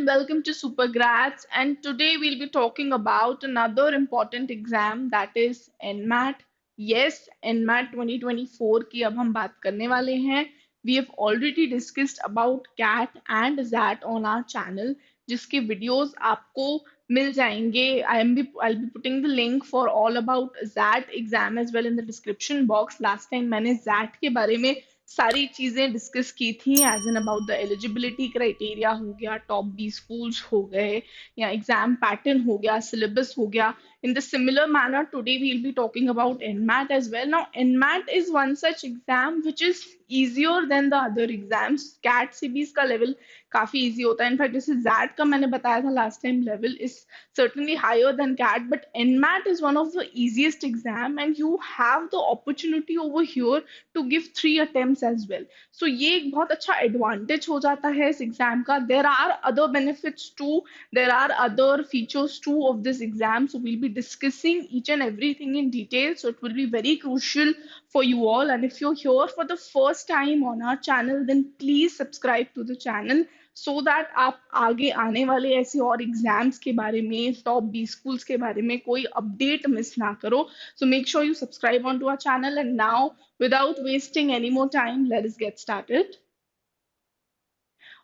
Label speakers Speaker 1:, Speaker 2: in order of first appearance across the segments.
Speaker 1: welcome to Supergrads. And today we'll be talking about another important exam that is NMAT. Yes, NMAT 2024 की अब हम बात करने वाले हैं. We have already discussed about CAT and ZAT on our channel, जिसके videos आपको मिल जाएंगे. I'll be putting the link for all about ZAT exam as well in the description box. Last time मैंने ZAT के बारे में सारी चीजें discuss की थी as an about the eligibility criteria हो गया, टॉप 20 स्कूल्स हो गए, या एग्जाम पैटर्न हो गया, सिलेबस हो गया. In the similar manner, today we'll be talking about NMAT as well. Now, NMAT is one such exam which is easier than the other exams. CAT CBs का level काफी easy होता है. In fact जैसे ZAT का मैंने बताया था last time, level is certainly higher than CAT, but NMAT is one of the easiest exam, and you have the opportunity over here to give 3 attempts as well. So ये एक बहुत अच्छा advantage हो जाता है इस exam का. There are other benefits too. There are other features too of this exam. So we'll be discussing each and everything in detail. So it will be very crucial for you all. And if you're here for the first time on our channel, then please subscribe to the channel so that आप आगे आने वाले ऐसे और exams के बारे में, top 20 schools के बारे में कोई अपडेट मिस ना करो. So make sure you subscribe onto our channel. And now, without wasting any more time, let us get started.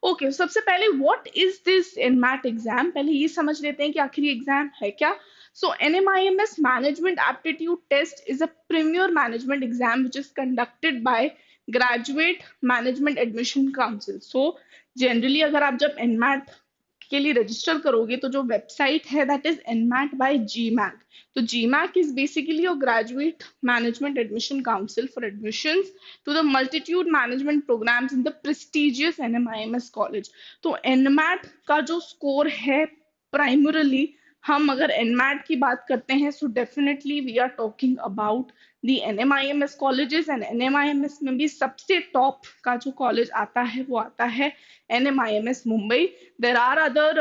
Speaker 1: Okay, सबसे पहले what is this NMAT exam, पहले ये समझ लेते हैं कि आखिर ये एग्जाम है क्या. So NMIMS management aptitude test is a premier management exam which is conducted by graduate management admission council. So generally अगर आप जब एनमैट के लिए रजिस्टर करोगे तो जो वेबसाइट है that is NMAT by GMAT. तो GMAT is basically your graduate management admission council for admissions to the multitude management programs in the prestigious NMIMS college. तो NMAT का जो स्कोर है प्राइमरली, हम अगर NMAT की बात करते हैं so definitely we are talking about the NMIMS colleges. And NMIMS में भी सबसे टॉप का जो कॉलेज आता है वो आता है NMIMS Mumbai. There are other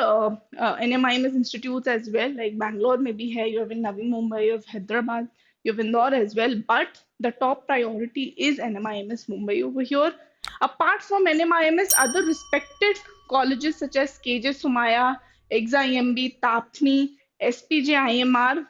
Speaker 1: NMIMS institutes as well, like Bangalore maybe hai, you have in Navi Mumbai, you have Hyderabad, you have Indore as well, but the top priority is NMIMS Mumbai over here. Apart from NMIMS, other respected colleges such as KJ Sumaya, EXA-IMB, Tapni, SPJ IMR,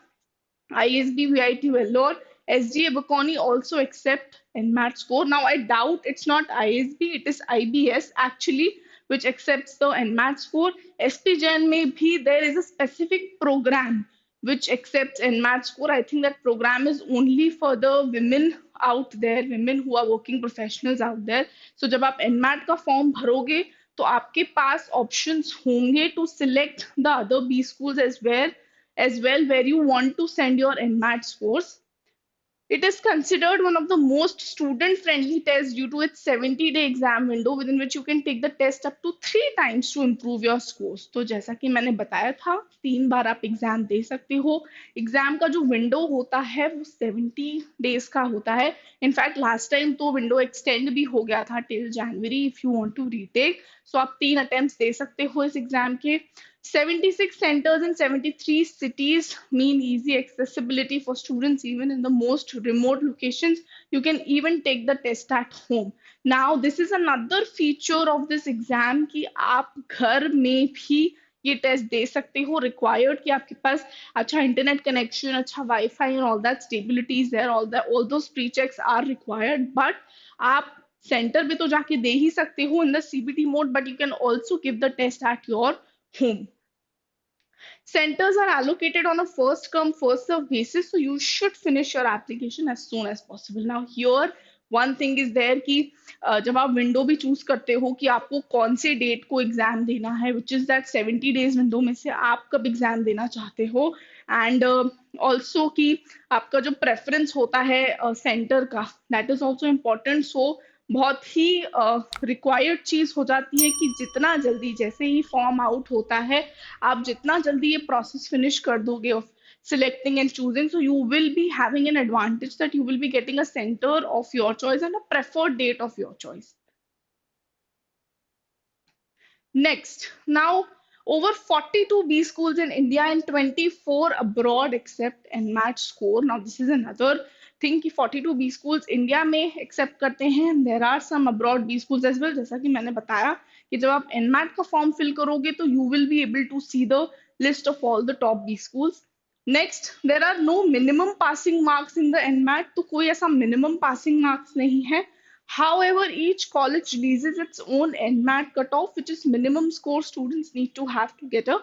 Speaker 1: ISB VIT Vellore, SGA Baconi also accept NMAT score. Now I doubt it's not ISB, it is IBS actually, which accepts the NMAT score. SPJN may be there is a specific program which accepts NMAT score. I think that program is only for the women out there, women who are working professionals out there. So जब आप NMAT का form भरोगे तो आपके पास options होंगे to select the other B schools as well where you want to send your NMAT scores. It is considered one of the most student-friendly tests due to its 70-day exam window within which you can take the test up to 3 times to improve your scores. तो जैसा कि मैंने बताया था, 3 बार आप exam दे सकते हो. Exam का जो विंडो होता है वो 70 days का होता है. इनफैक्ट लास्ट टाइम तो विंडो एक्सटेंड भी हो गया था till January if you want to retake. So आप 3 अटेम्प्ट्स दे सकते हो इस एग्जाम के. 76 centers in 73 cities mean easy accessibility for students even in the most remote locations. You can even take the test at home. Now, this is another feature of this exam कि आप घर में भी ये test दे सकते हो. Required कि आपके पास अच्छा इंटरनेट कनेक्शन, अच्छा WiFi and all that stability is there, all those pre checks are required. But आप सेंटर पे तो जाके दे ही सकते हो in the CBT mode, but you can also give the test at your home. Centers are allocated on a first come, first serve basis, so you should finish your application as soon as possible. Now, here one thing is there कि जब आप window भी choose करते हो कि आपको कौन से डेट को एग्जाम देना है, which is that 70 days window में से आप कब एग्जाम देना चाहते हो. एंड ऑल्सो कि आपका जो प्रेफरेंस होता है सेंटर का, दैट इज ऑल्सो इम्पोर्टेंट. सो बहुत ही रिक्वायर्ड चीज हो जाती है कि जितना जल्दी जैसे ही फॉर्म आउट होता है आप जितना जल्दी ये प्रोसेस फिनिश कर दोगे of selecting and choosing, so you will be having an advantage that you will be getting a center of your choice and a preferred date of your choice. Next, now over 42 B schools in India and 24 abroad accept NMAT score. Now, this is another think कि 42 B schools India में accept करते हैं, there are some abroad B schools as well. जैसा कि मैंने बताया कि जब आप एनमैट का फॉर्म फिल करोगे तो you will be able to see the list of all the top B schools. Next, there are no minimum passing marks in the NMAT, तो कोई ऐसा मिनिमम पासिंग मार्क्स नहीं है। However, each college releases its own NMAT cutoff, which is minimum score students need to have to get a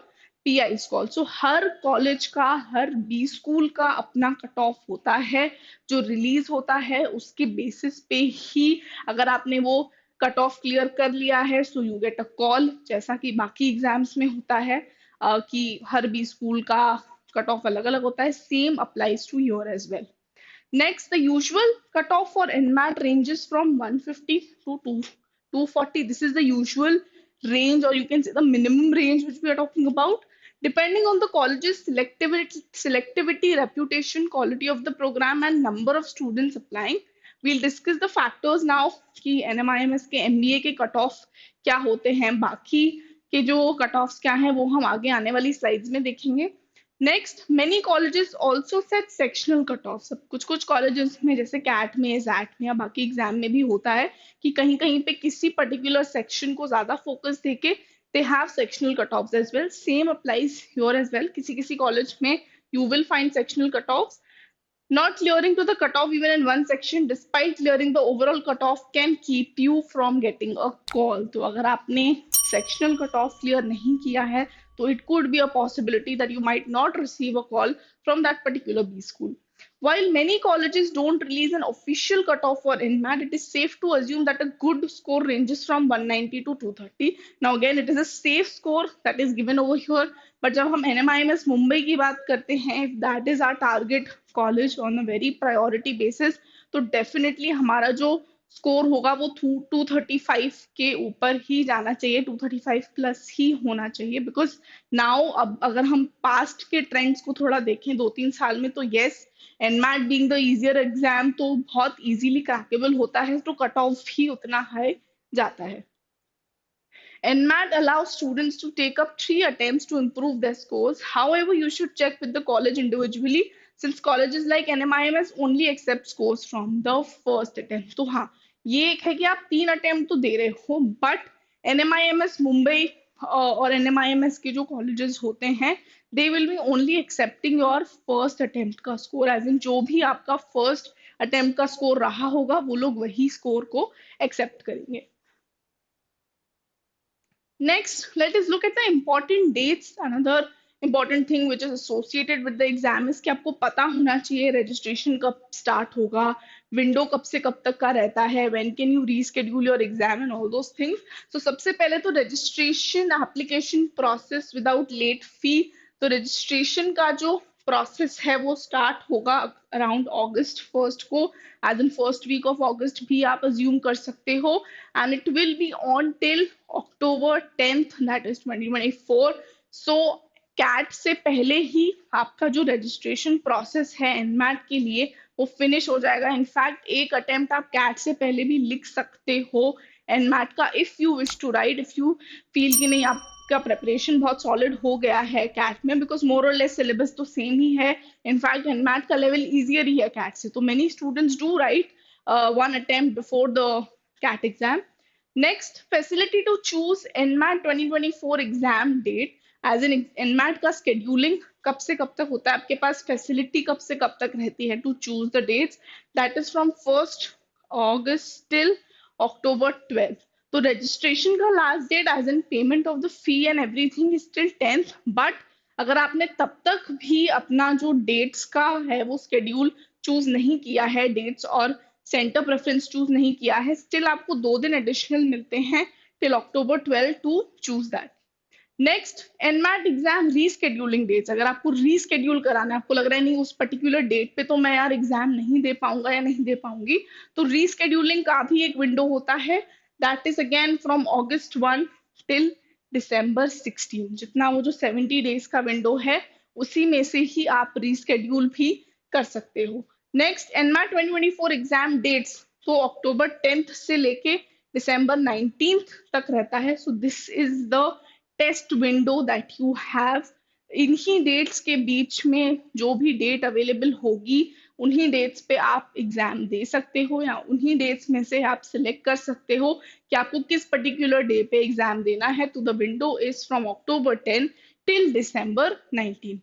Speaker 1: PI score. So her college का, हर B school का अपना cut off होता है जो release होता है, उसके बेसिस पे ही अगर आपने वो कट ऑफ क्लियर कर लिया है so you get a call, जैसा कि बाकी एग्जाम्स में होता है कि हर बी स्कूल का कट ऑफ अलग अलग होता है, same applies to your as well. Next, the usual cutoff for NMAT ranges from 150 to 240. This is the usual range, or you can say the minimum range which we are talking about. Depending on the college's selectivity, reputation, quality of the program, and number of students applying, we'll discuss the factors now कि NMIMS के MBA के cut off क्या होते हैं, बाकी के जो cut offs क्या हैं वो हम आगे आने वाली स्लाइड्स में देखेंगे। Next, many colleges also set sectional cut off. सब कुछ कुछ कॉलेजेस में जैसे कैट में, जैट में या बाकी एग्जाम में भी होता है कि कहीं कहीं पे किसी पर्टिकुलर सेक्शन को ज्यादा फोकस देके they have sectional cut offs as well. Same applies here as well, किसी किसी कॉलेज में you will find sectional cut offs. Not clearing to the cutoff even in one section despite clearing the overall cutoff can keep you from getting a call. तो अगर आपने sectional cutoff clear नहीं किया है तो it could be a possibility that you might not receive a call from that particular B school. While many colleges don't release an official cutoff for NMAT, it is safe to assume that a good score ranges from 190 to 230. Now again, it is a safe score that is given over here. But जब हम NMIMS Mumbai की बात करते हैं, if that is our target college on a very priority basis, तो definitely हमारा जो score होगा वो 235 के ऊपर ही जाना चाहिए, 235 प्लस ही होना चाहिए। बिकॉज नाउ अब अगर हम पास्ट के ट्रेंड्स को थोड़ा देखें 2-3 साल में, तो yes, NMAT being the easier exam तो बहुत इजीली क्रैकेबल होता है, तो कट ऑफ भी उतना हाई जाता है। NMAT allows students to take up 3 attempts to improve their scores. However, you should check with the college individually since colleges like NMIMS only accept scores from the first attempt. तो हाँ, ये एक है कि आप 3 attempt तो दे रहे हो, बट NMIMS मुंबई और NMIMS के जो कॉलेजेस होते हैं they will be only accepting your first attempt का स्कोर, एज इन जो भी आपका फर्स्ट अटेम्प्ट का स्कोर रहा होगा वो लोग वही स्कोर को एक्सेप्ट करेंगे। Next, let us look at the important dates. Another important thing which is associated with the exam is कि आपको पता होना चाहिए registration कब start होगा, window कब से कब तक का रहता है, when can you reschedule your exam and all those things. So सबसे पहले तो registration application process without late fee, तो registration का जो प्रोसेस है वो स्टार्ट होगा अराउंड August 1 को, as in first week of August भी आप अज्यूम कर सकते हो, and it will be on till October 10th, that is 2024. So cat से पहले ही आपका जो रजिस्ट्रेशन प्रोसेस है एनमैट के लिए वो फिनिश हो जाएगा। इनफैक्ट एक अटेम्प्ट आप कैट से पहले भी लिख सकते हो एनमैट का, if you wish to write, if you feel कि नहीं आपका प्रेपरेशन बहुत सॉलिड हो गया है कैट में, बिकॉज मोर और लेस सिलेबस तो सेम ही है। इनफैक्ट एनमैट का लेवल इजियर ही है कैट से, तो many students do right one attempt before the CAT exam. Next, facility to choose NMAT 2024 exam date, as in NMAT का scheduling कब से कब तक होता है, आपके पास facility कब से कब तक रहती है to choose the dates, that is from 1st August till October 12th. तो registration का last date as in payment of the fee and everything is till 10th, but अगर आपने तब तक भी अपना जो डेट्स का है वो स्केड्यूल चूज नहीं किया है, डेट्स और सेंटर प्रेफरेंस चूज नहीं किया है, स्टिल आपको 2 दिन एडिशनल मिलते हैं till October 12 to choose that. Next, NMAT exam rescheduling dates. अगर आपको रीस्केड्यूल कराना है, आपको लग रहा है नहीं उस पर्टिकुलर डेट पे तो मैं यार एग्जाम नहीं दे पाऊंगा या नहीं दे पाऊंगी, तो रीस्केड्यूलिंग का भी एक विंडो होता है, that is again from August 1 till December 16। जितना वो जो 70 डेज का विंडो है उसी में से ही आप रीस्केड्यूल भी कर सकते हो। नेक्स्ट, एनमैट 2024 एग्जाम डेट्स तो October 10th से लेके December 19th तक रहता है। So this is the test window that you have. इन्हीं डेट्स के बीच में जो भी डेट अवेलेबल होगी उन्हीं डेट्स पे आप एग्जाम दे सकते हो, या उन्हीं डेट्स में से आप सिलेक्ट कर सकते हो कि आपको किस पर्टिकुलर डे पे एग्जाम देना है। तो the window is from October 10 till December 19।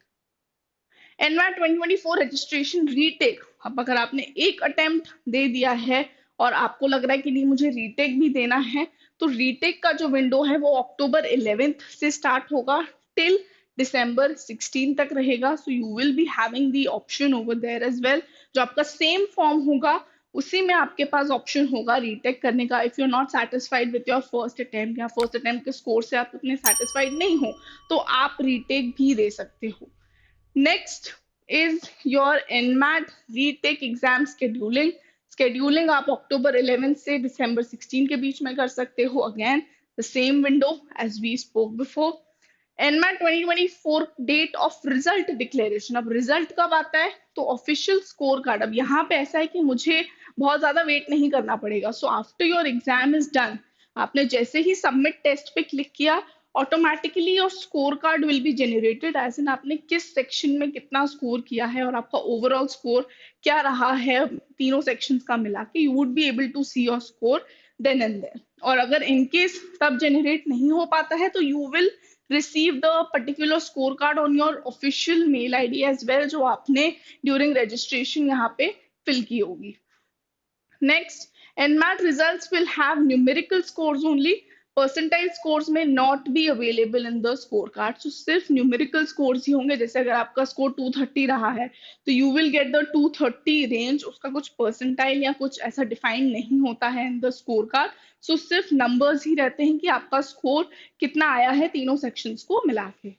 Speaker 1: एनवाट 2024 registration retake, अब अगर आपने एक अटेम्प्ट दे दिया है और आपको लग रहा है कि नहीं मुझे रीटेक भी देना है, तो रीटेक का जो विंडो है वो October 11 से स्टार्ट होगा टिल December 16 तक रहेगा। So you will be having the option over there as well. जो आपका सेम फॉर्म होगा उसी में आपके पास ऑप्शन होगा रीटेक करने का। If you are not satisfied with your first attempt, या फर्स्ट अटेम्प्ट के स्कोर से आप उतने सेटिस्फाइड नहीं हो, तो आप रीटेक भी दे सकते हो। Next is your NMAT retake exam scheduling. Scheduling आप October 11 से December 16 के बीच में कर सकते हो। Again, the same window as we spoke before. NMAT 2024 date of result declaration. अब रिजल्ट कब आता है? तो ऑफिशियल स्कोर कार्ड। अब यहाँ पे ऐसा है कि मुझे बहुत ज्यादा वेट नहीं करना पड़ेगा। So after your exam is done, आपने जैसे ही सबमिट टेस्ट पे क्लिक किया, automatically your score card will be generated as in आपने किस सेक्शन में कितना स्कोर किया है और आपका ओवरऑल स्कोर क्या रहा है तीनों सेक्शंस का मिला के। You would be able to see your score then and there. और अगर इनकेस तब जनरेट नहीं हो पाता है तो you will receive the particular scorecard on your official mail ID as well, जो आपने during registration यहाँ पे fill की होगी। Next, NMAT results will have numerical scores only. Percentile scores may not be available in the scorecard. So सिर्फ numerical scores ही होंगे। जैसे अगर आपका score 230 रहा है तो you will get the 230 range। उसका कुछ percentile या कुछ ऐसा define नहीं होता है in the scorecard। So सिर्फ numbers ही रहते हैं कि आपका score कितना आया है तीनों sections को मिला के।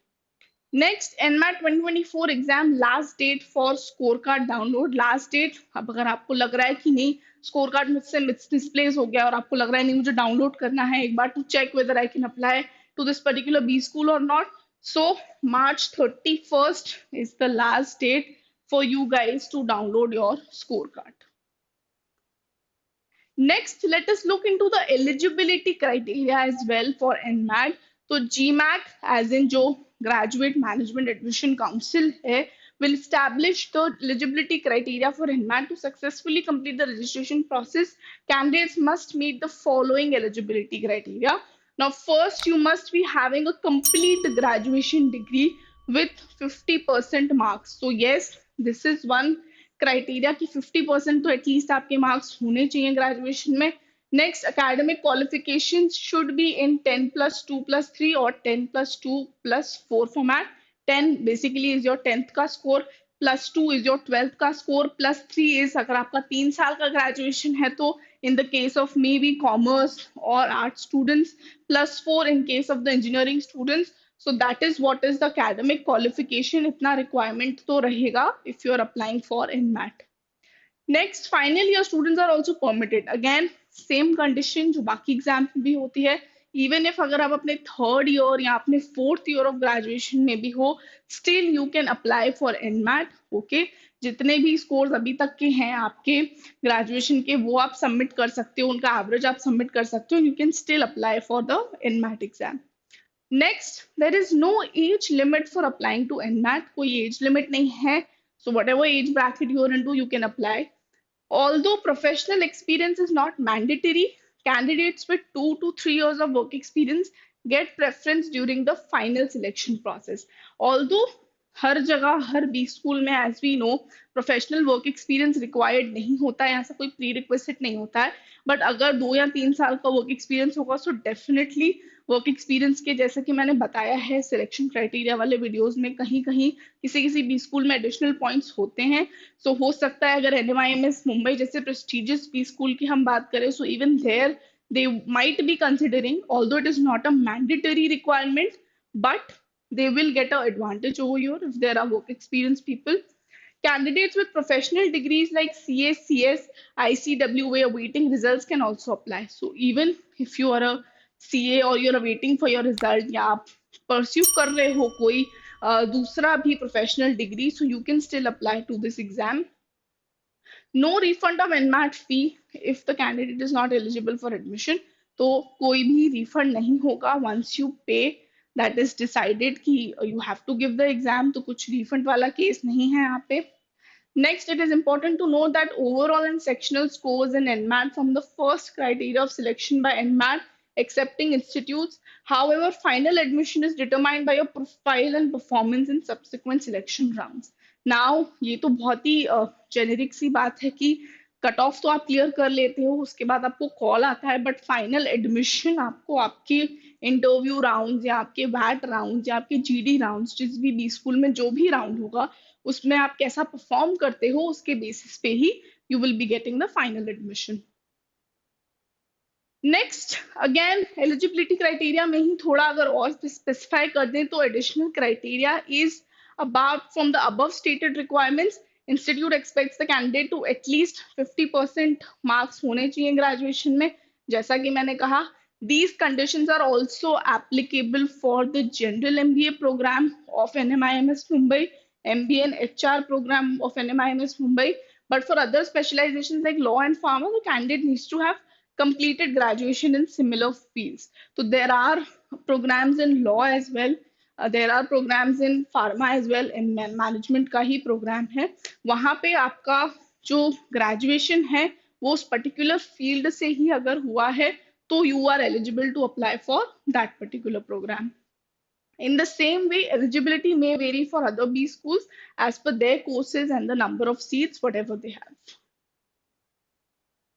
Speaker 1: Next, NMAT 2024 exam last date for score card download. Last date, अब अगर आपको लग रहा है कि नहीं स्कोर कार्ड मुझसे मिसप्लेस हो गया और आपको लग रहा है नहीं मुझे डाउनलोड करना है एक बार to check whether I can apply to this particular B school or not, so March 31st is the last date for you guys to download your scorecard. Next, let us look into the eligibility criteria as well for NMAT. तो GMAT as in जो Graduate Management Admission Council है will establish the eligibility criteria for NMAT. To successfully complete the registration process, candidates must meet the following eligibility criteria. Now, first, you must be having a complete graduation degree with 50% marks. So yes, this is one criteria कि 50% तो at least आपके marks होने चाहिए graduation में। Next, academic qualification should be in 10+2+3 और 10+2+4 format. 10 basically is your 10th का score, +2 is your 12th का score, +3 is अगर आपका 3 साल का ग्रेजुएशन है तो in the case of maybe commerce or art students, +4 in case of the engineering students. So that is what is the academic qualification, इतना requirement तो रहेगा if you are applying for NMAT. Next, final year students are also permitted. Again, same condition जो बाकी exam में भी होती है। Even if अगर आप अपने थर्ड ईयर या अपने फोर्थ ईयर ऑफ ग्रेजुएशन में भी हो, still you can apply for NMAT. Okay, जितने भी स्कोर्स अभी तक के हैं आपके ग्रेजुएशन के वो आप सबमिट कर सकते हो, उनका एवरेज आप सबमिट कर सकते हो। You can still apply for the NMAT exam. Next, there is no age limit for applying to NMAT. कोई age limit नहीं है. So whatever age bracket you are into, you can apply. Although professional experience is not mandatory, candidates with 2 to 3 years of work experience get preference during the final selection process. Although हर जगह हर B school में as we know professional work experience required नहीं होता है, ऐसा कोई pre request नहीं होता है, बट अगर 2 या 3 साल का वर्क एक्सपीरियंस होगा सो डेफिनेटली वर्क एक्सपीरियंस के जैसे कि मैंने बताया है सिलेक्शन क्राइटेरिया वाले वीडियोस में कहीं कहीं किसी किसी बी स्कूल में एडिशनल पॉइंट्स होते हैं। सो हो सकता है अगर NMIMS मुंबई जैसे प्रेस्टिजियस बी स्कूल की हम बात करें so even there they might be considering, although it is not a mandatory requirement, but they will get an advantage over here if there are work experienced people. Candidates with professional degrees like CA, CS, ICWA awaiting results can also apply. So even if you are a CA or you're awaiting for your result या आप pursue कर रहे हो कोई दूसरा भी professional degree, so you can still apply to this exam. No refund of NMAT fee if the candidate is not eligible for admission. तो कोई भी refund नहीं होगा once you pay, that is decided कि you have to give the exam, तो कुछ refund वाला case नहीं है यहाँ पे। Next, it is important to note that overall and sectional scores in NMAT from the first criteria of selection by NMAT accepting institutes. However, final admission is determined by your profile and performance in subsequent selection rounds. Now, ये तो बहुत ही generic सी बात है कि cut off तो आप clear कर लेते हो, उसके बाद आपको कॉल आता है, बट फाइनल एडमिशन आपको आपके इंटरव्यू राउंड या आपके वैट राउंड या आपके जीडी राउंड, जिस भी बी स्कूल में जो भी राउंड होगा उसमें आप कैसा परफॉर्म करते हो उसके बेसिस पे ही you will be getting the final admission. Next, again eligibility criteria में ही थोड़ा अगर और स्पेसिफाई कर दें तो additional criteria is about from the above stated requirements. Institute expects the candidate to at least 50% marks होने चाहिए ग्रेजुएशन में. जैसा कि मैंने कहा, these conditions are also applicable for the general MBA program of NMIMS Mumbai, MBA and HR program of NMIMS Mumbai. But for other specializations like law and pharma, the candidate needs to have completed graduation in similar fields. So there are programs in law as well. There are programs in pharma as well. In management का ही program है. वहाँ पे आपका जो graduation है वो उस particular field से ही अगर हुआ है तो you are eligible to apply for that particular program. In the same way, eligibility may vary for other B schools as per their courses and the number of seats, whatever they have.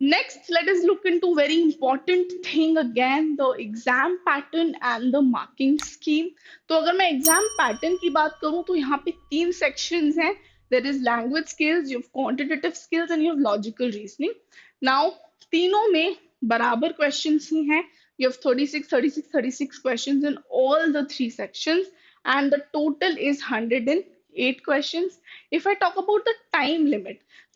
Speaker 1: Next, let us look into very important thing again, the exam pattern and the marking scheme. तो अगर मैं exam pattern की बात करूँ तो यहाँ पे 3 sections हैं. There is language skills, you have quantitative skills and you have logical reasoning. Now, तीनों में बराबर questions ही हैं. You have 36, 36, 36 questions in all the 3 sections and the total is 108 questions. If I talk about the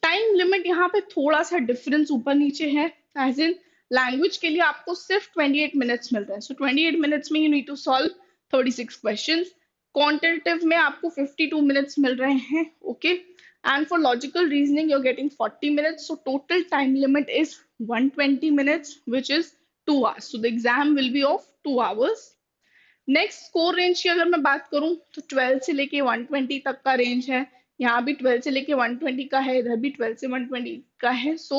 Speaker 1: time limit यहाँ पे थोड़ा सा difference ऊपर नीचे है. एज इन लैंग्वेज के लिए आपको सिर्फ 28 मिनट्स मिल रहा है. सो 28 मिनट्स में you need to solve 36 questions. Quantitative में आपको 52 मिनट्स मिल रहे हैं. Okay, and for logical reasoning you are getting 40 minutes. So total time limit is 120 minutes which is 2 hours. So the exam will be of 2 hours. Next, score range की अगर मैं बात करूं तो 12 से लेके 120 तक का रेंज है. यहाँ भी 12 से लेके 120 का है, इधर भी 12 से 120 का है. So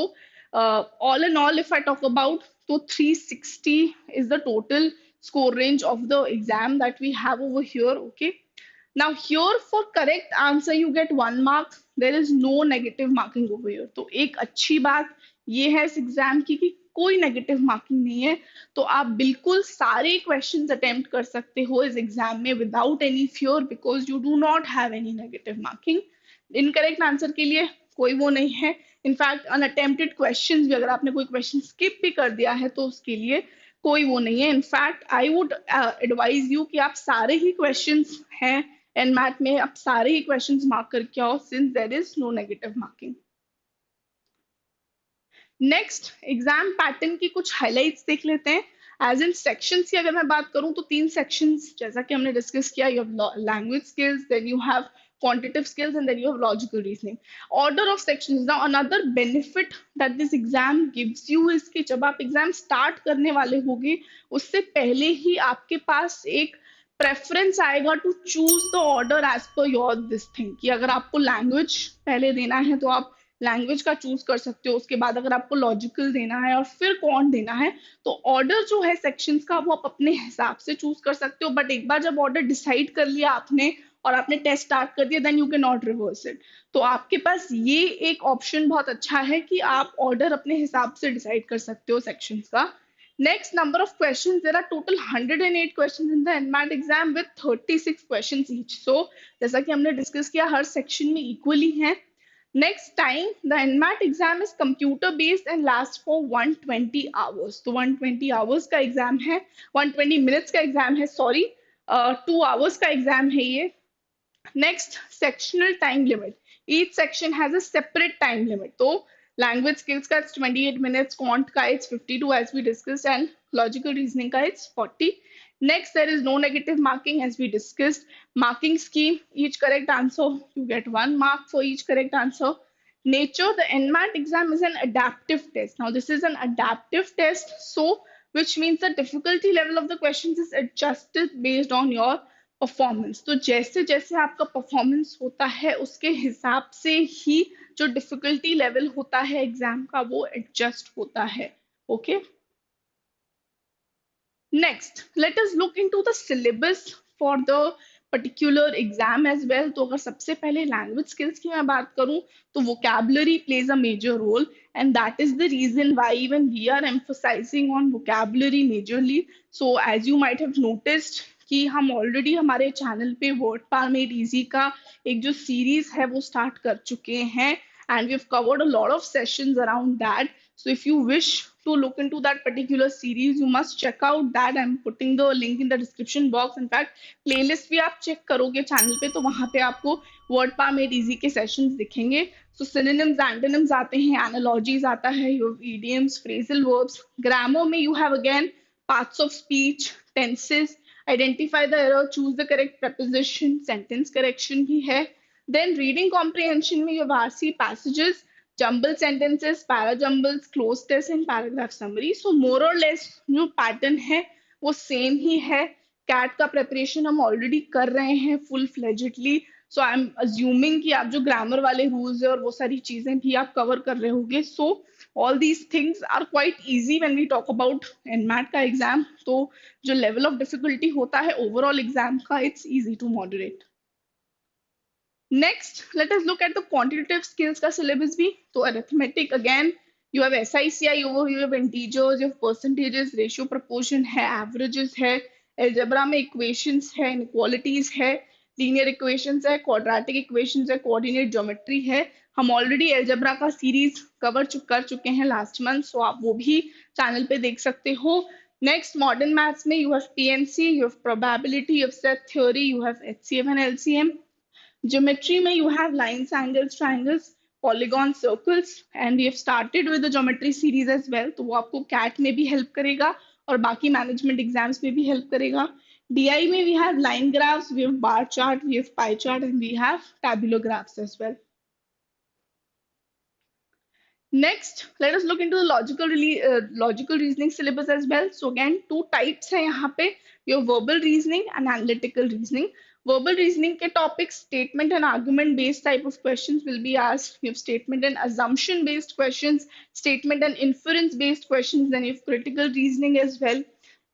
Speaker 1: all in all if I talk about तो 360 is the total score range of the exam that we have over here. Okay, now here for correct answer you get 1 mark. There is no negative marking over here. तो एक अच्छी बात ये है इस exam की कि कोई नेगेटिव मार्किंग नहीं है. तो आप बिल्कुल सारे क्वेश्चंस अटेम्प्ट कर सकते हो इस एग्जाम में without any fear because you do not have any negative marking. Incorrect answer के लिए कोई वो नहीं है. इनफैक्ट अनअटेम्प्टेड क्वेश्चंस भी, अगर आपने कोई क्वेश्चन स्किप भी कर दिया है तो उसके लिए कोई वो नहीं है. In fact I would advise you कि आप सारे ही क्वेश्चंस हैं एनमैट में, आप सारे ही क्वेश्चंस मार्क करके आओ since there is no negative marking. Next, exam pattern की कुछ हाइलाइट्स देख लेते हैं. एज इन सेक्शंस की अगर मैं बात करूं तो 3 सेक्शंस जैसा कि हमने डिस्कस किया. You have language skills, then you have quantitative skills and then you have logical reasoning. Order of sections. Now another benefit that this exam gives you is कि जब आप एग्जाम स्टार्ट करने वाले होगे उससे पहले ही आपके पास एक प्रेफरेंस आएगा to choose the order as per your this thing. कि अगर आपको लैंग्वेज पहले देना है तो आप लैंग्वेज का चूज कर सकते हो. उसके बाद अगर आपको लॉजिकल देना है और फिर कौन देना है तो ऑर्डर जो है सेक्शंस का वो आप अपने हिसाब से चूज कर सकते हो. बट एक बार जब ऑर्डर डिसाइड कर लिया आपने और आपने टेस्ट स्टार्ट कर दिया then you can not reverse it. तो आपके पास ये एक ऑप्शन बहुत अच्छा है कि आप ऑर्डर अपने हिसाब से डिसाइड कर सकते हो सेक्शंस का. Next, number of questions. There are total 108 questions in the NMAT exam with 36 questions each. So जैसा कि हमने डिस्कस किया हर सेक्शन में इक्वली है. Next time, the NMAT exam is computer based and lasts for 120 hours. तो 120 hours का exam है, 120 मिनट्स का एग्जाम है, सॉरी 2 hours का एग्जाम है ये. Next, sectional time limit. Each section has a separate time limit. So, language skills का it's 28 minutes, quant का it's 52 as we discussed, and logical reasoning का it's 40. Next, there is no negative marking as we discussed. Marking scheme, each correct answer, you get 1 mark for each correct answer. Nature, the NMAT exam is an adaptive test. Now, this is an adaptive test, so which means the difficulty level of the questions is adjusted based on your performance, तो जैसे जैसे आपका performance होता है उसके हिसाब से ही जो डिफिकल्टी लेवल होता है एग्जाम का वो एडजस्ट होता है. Okay. Next, let us look into the syllabus for the particular exam as well. तो अगर सबसे पहले language skills की मैं बात करूँ तो vocabulary plays a major role, and that is the reason why even we are emphasizing on vocabulary majorly. So as you might have noticed कि हम ऑलरेडी हमारे चैनल पे वर्ड पार मेड इजी का एक जो सीरीज है वो स्टार्ट कर चुके हैं, and we've covered a lot of sessions around that. So if you wish to look into that particular series, you must check out that. I'm putting the link in the description box. In fact, playlist भी आप check करोगे channel पे तो वहाँ पे आपको word par made easy के sessions दिखेंगे. So synonyms, antonyms आते हैं, analogies आता है, your idioms, phrasal verbs. Grammar में you have again parts of speech, tenses, identify the error, choose the correct preposition, sentence correction भी है. Then reading comprehension में you have RC passages, jumble sentences, parajumbles, close test and paragraph summary. So more or less जो pattern है वो same ही है. Cat का preparation हम already कर रहे हैं full फ्लेजेडली. So I am assuming कि आप जो ग्रामर वाले रूल्स है और वो सारी चीजें भी आप कवर कर रहे होगे. So all these things are quite easy when we talk about NMAT का एग्जाम. तो जो लेवल ऑफ डिफिकल्टी होता है ओवरऑल एग्जाम का, it's easy to moderate. Next, let us look at the quantitative skills का syllabus भी. तो arithmetic again, you have SICI over here, you have integers, you have percentages, ratio proportion है, averages है, algebra में equations है, inequalities है, linear equations है, quadratic equations है, coordinate geometry है. हम already algebra का series कर चुके हैं last month, so आप वो भी channel पे देख सकते हो. Next, modern maths में you have PNC, you have probability, you have set theory, you have HCF and LCM. Geometry में you have lines, angles, triangles, polygons, circles, and we have started with the geometry series as well. तो वो आपको CAT में भी help करेगा और बाकी management exams में भी help करेगा. DI में we have line graphs, we have bar chart, we have pie chart, and we have tabular graphs as well. Next, let us look into the logical reasoning syllabus as well. So again, two types है यहाँ पे, your verbal reasoning and analytical reasoning. Verbal reasoning के topics, statement and argument based type of questions will be asked. You have statement and assumption based questions, statement and inference based questions, then you have critical reasoning as well.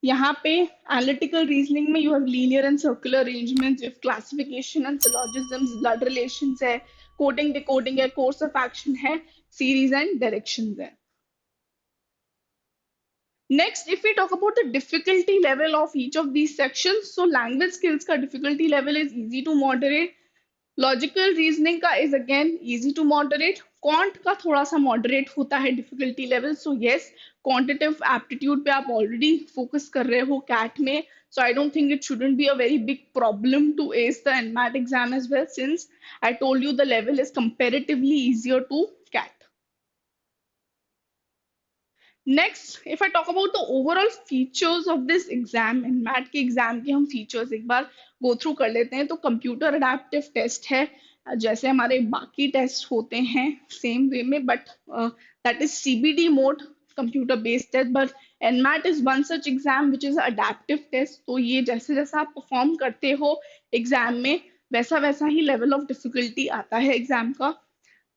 Speaker 1: यहाँ पे analytical reasoning में you have linear and circular arrangements, you have classification and syllogisms, blood relations है, coding decoding है, course of action है, series and directions है. Next, if we talk about the difficulty level of each of these sections, so language skills का difficulty level is easy to moderate. Logical reasoning का is again easy to moderate. Quant का थोड़ा सा moderate होता है difficulty level. So yes, quantitative aptitude पे आप already focus कर रहे हो CAT में. So I don't think it shouldn't be a very big problem to ace the NMAT exam as well, since I told you the level is comparatively easier to CAT. Next, if I talk about the overall features of this exam, NMAT के exam के हम features एक बार go through कर लेते हैं. तो computer adaptive test है, जैसे हमारे बाकी टेस्ट होते हैं सेम वे में, but that is CBT mode, computer based test. But NMAT is one such exam which is adaptive test. तो ये जैसे जैसा आप परफॉर्म करते हो एग्जाम में वैसा वैसा ही लेवल ऑफ डिफिकल्टी आता है एग्जाम का.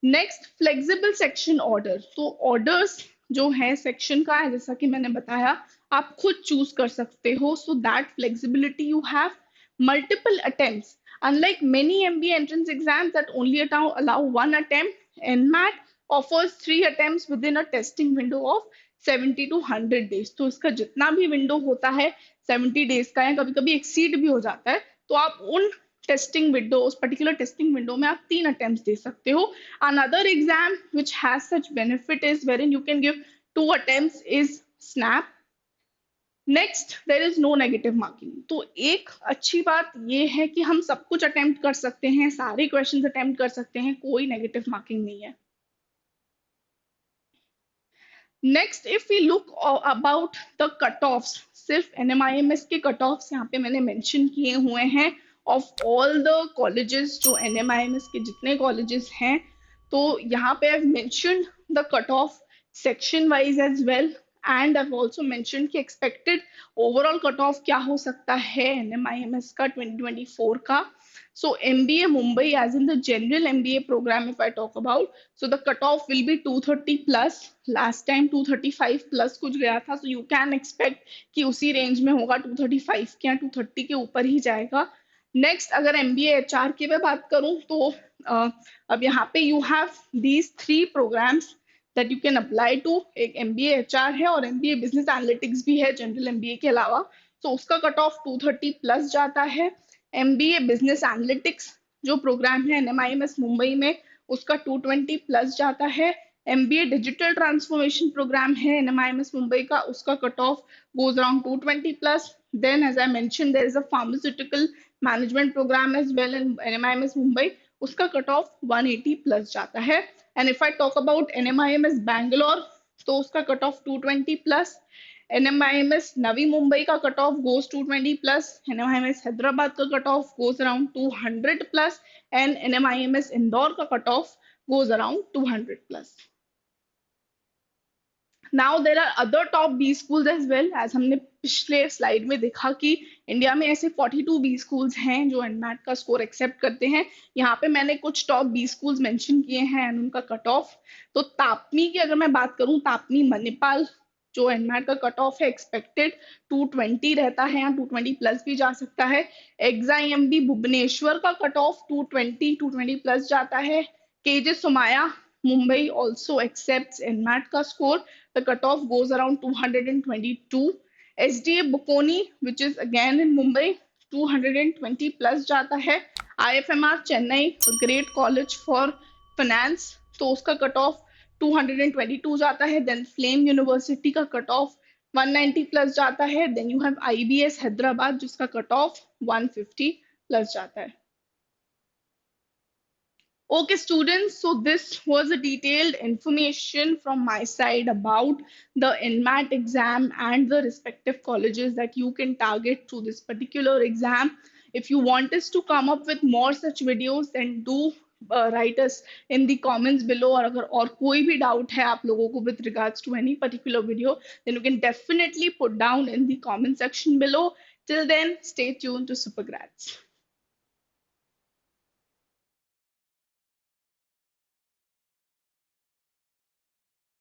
Speaker 1: Next, flexible section order. तो ऑर्डर्स जो है सेक्शन का है, जैसा कि मैंने बताया, आप खुद चूज कर सकते हो. So that flexibility you have. Multiple attempts, unlike many MBA entrance exams that only allow one attempt, NMAT offers 3 attempts within a testing window of 70 to 100 days. तो इसका जितना भी विंडो होता है 70 डेज का, या कभी कभी एक्सीड भी हो जाता है, तो आप उन टेस्टिंग विंडो, उस पर्टिकुलर टेस्टिंग विंडो में आप 3 अटेम्प्ट्स दे सकते हो. Another exam which has such benefit is wherein you can give 2 attempts is SNAP. Next, there is no negative marking. तो एक अच्छी बात ये है कि हम सब कुछ अटेम्प्ट कर सकते हैं, सारे क्वेश्चंस अटेम्प्ट कर सकते हैं, कोई नेगेटिव मार्किंग नहीं है. Next, if we look about the cut offs, सिर्फ NMIMS के कट ऑफ्स यहाँ पे मैंने मेंशन किए हुए हैं ऑफ ऑल द कॉलेजेस. जो NMIMS के जितने कॉलेजेस हैं, तो यहाँ पे I mention the cut off section wise as well, and I've also mentioned कि expected overall कट ऑफ क्या हो सकता है NMIMS का 2024 का. So MBA Mumbai, as in the general MBA program, if I talk about, so the cutoff will be 230 plus. Last time 235 plus कुछ गया था, so you can expect कि उसी रेंज में होगा, 235 के या 230 के ऊपर ही जाएगा. नेक्स्ट अगर MBA HR की मैं बात करूं तो अब यहाँ पे you have these 3 programmes that you can apply to. एक MBA HR है और MBA बिजनेस एनालिटिक्स भी है जनरल MBA के अलावा. तो उसका कट ऑफ 230 प्लस जाता है. MBA बिजनेस एनालिटिक्स जो प्रोग्राम है NMIMS मुंबई में, उसका 220 प्लस जाता है. MBA डिजिटल ट्रांसफॉर्मेशन प्रोग्राम है NMIMS मुंबई का, उसका cut off goes around 220 plus. Then, as I mentioned, there is a pharmaceutical management program as well in NMIMS Mumbai. उसका कट ऑफ 180 प्लस जाता है. And if I talk about NMIMS Bangalore, तो उसका cut off 220 plus. NMIMS Navi Mumbai का cut off goes 220 plus. NMIMS Hyderabad का cut off goes around 200 plus. And NMIMS Indore का cut off goes around 200 plus. Now there are other top B schools as well. As हमने पिछले slide में देखा कि India में ऐसे 42 बी स्कूल्स हैं जो एनमैट का स्कोर एक्सेप्ट करते हैं. यहाँ पे मैंने कुछ टॉप बी स्कूल्स मेंशन किए हैं एंड उनका कट ऑफ. तो तापनी की अगर मैं बात करूं, तापनी मणिपाल जो एनमैट का कट ऑफ है एक्सपेक्टेड 220 रहता है या 220 प्लस भी जा सकता है. एग्जाइएमबी भुवनेश्वर का कट ऑफ 220 प्लस जाता है. KJ Somaiya Mumbai also accepts NMAT का score. The cutoff goes around 222. SDA Bukoni, which is again in Mumbai, 220 plus जाता है. IFMR Chennai, a great college for finance, तो उसका कट ऑफ 222 जाता है. Then Flame University का कट ऑफ 190 प्लस जाता है. Then you have IBS Hyderabad जिसका कट ऑफ 150 प्लस जाता है. Okay, students, so this was a detailed information from my side about the NMAT exam and the respective colleges that you can target through this particular exam. If you want us to come up with more such videos, then do write us in the comments below. और अगर और कोई भी doubt है आप लोगों को with regards to any particular video, then you can definitely put down in the comment section below. Till then, stay tuned to Supergrads.